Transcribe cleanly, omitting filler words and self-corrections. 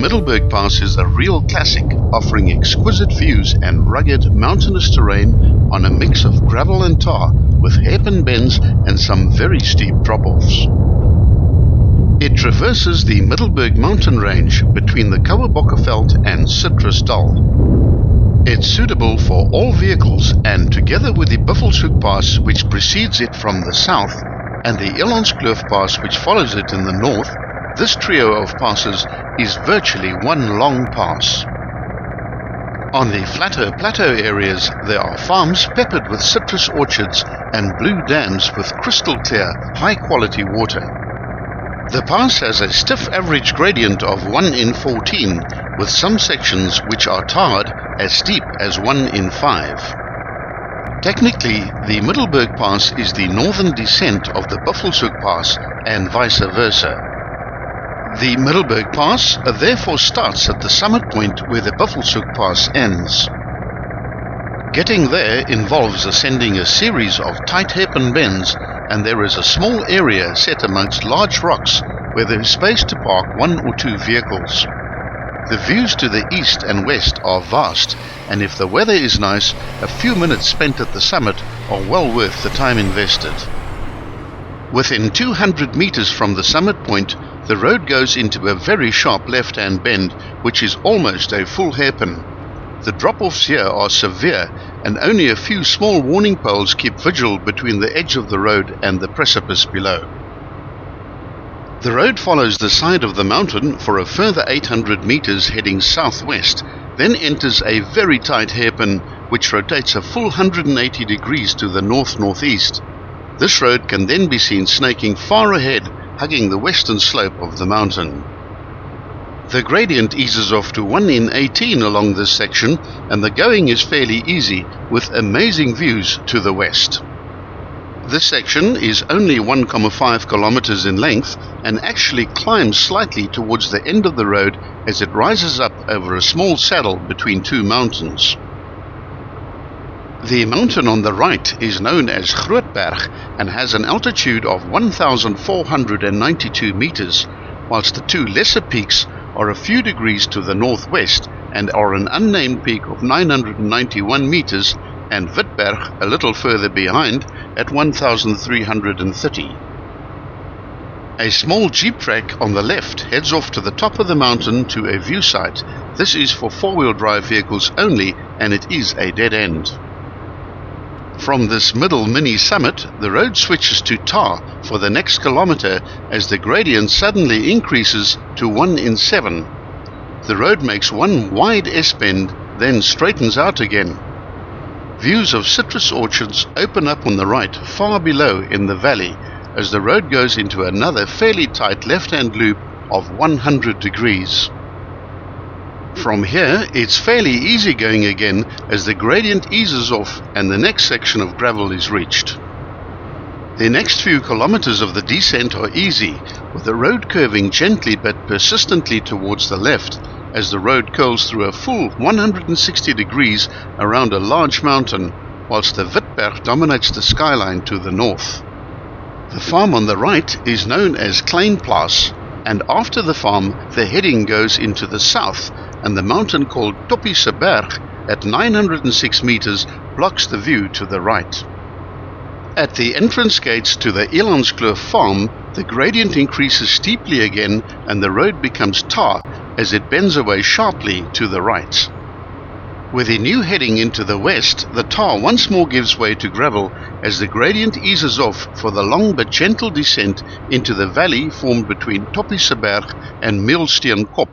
Middelberg Pass is a real classic, offering exquisite views and rugged mountainous terrain on a mix of gravel and tar, with hairpin bends and some very steep drop-offs. It traverses the Middelberg mountain range between the Kouwebokkeveld and Citrusdal. It's suitable for all vehicles, and together with the Buffelshoek Pass, which precedes it from the south, and the Elandskloof Pass, which follows it in the north, this trio of passes is virtually one long pass. On the flatter plateau areas, there are farms peppered with citrus orchards and blue dams with crystal clear, high-quality water. The pass has a stiff average gradient of 1 in 14, with some sections which are tarred as steep as 1 in 5. Technically, the Middelberg Pass is the northern descent of the Buffelshoek Pass and vice versa. The Middelberg Pass therefore starts at the summit point where the Buffelshoek Pass ends. Getting there involves ascending a series of tight hairpin bends, and there is a small area set amongst large rocks where there is space to park 1 or 2 vehicles. The views to the east and west are vast, and if the weather is nice, a few minutes spent at the summit are well worth the time invested. Within 200 meters from the summit point, the road goes into a very sharp left-hand bend, which is almost a full hairpin. The drop-offs here are severe, and only a few small warning poles keep vigil between the edge of the road and the precipice below. The road follows the side of the mountain for a further 800 meters heading southwest, then enters a very tight hairpin which rotates a full 180 degrees to the north-northeast. This road can then be seen snaking far ahead, hugging the western slope of the mountain. The gradient eases off to 1 in 18 along this section, and the going is fairly easy, with amazing views to the west. This section is only 1.5 kilometers in length and actually climbs slightly towards the end of the road as it rises up over a small saddle between 2 mountains. The mountain on the right is known as Grootberg and has an altitude of 1,492 meters, whilst the 2 lesser peaks are a few degrees to the northwest and are an unnamed peak of 991 meters and Witberg a little further behind at 1,330. A small jeep track on the left heads off to the top of the mountain to a view site. This is for 4-wheel drive vehicles only, and it is a dead end. From this middle mini summit, the road switches to tar for the next kilometer as the gradient suddenly increases to 1 in 7. The road makes one wide S-bend, then straightens out again. Views of citrus orchards open up on the right, far below in the valley, as the road goes into another fairly tight left-hand loop of 100 degrees. From here, it's fairly easy going again as the gradient eases off and the next section of gravel is reached. The next few kilometers of the descent are easy, with the road curving gently but persistently towards the left as the road curls through a full 160 degrees around a large mountain, whilst the Witberg dominates the skyline to the north. The farm on the right is known as Kleinplaas, and after the farm the heading goes into the south, and the mountain called Toppische Berg at 906 meters blocks the view to the right. At the entrance gates to the Elandskloof farm, the gradient increases steeply again and the road becomes tar as it bends away sharply to the right. With a new heading into the west, the tar once more gives way to gravel as the gradient eases off for the long but gentle descent into the valley formed between Toppische Berg and Meelsteenkop.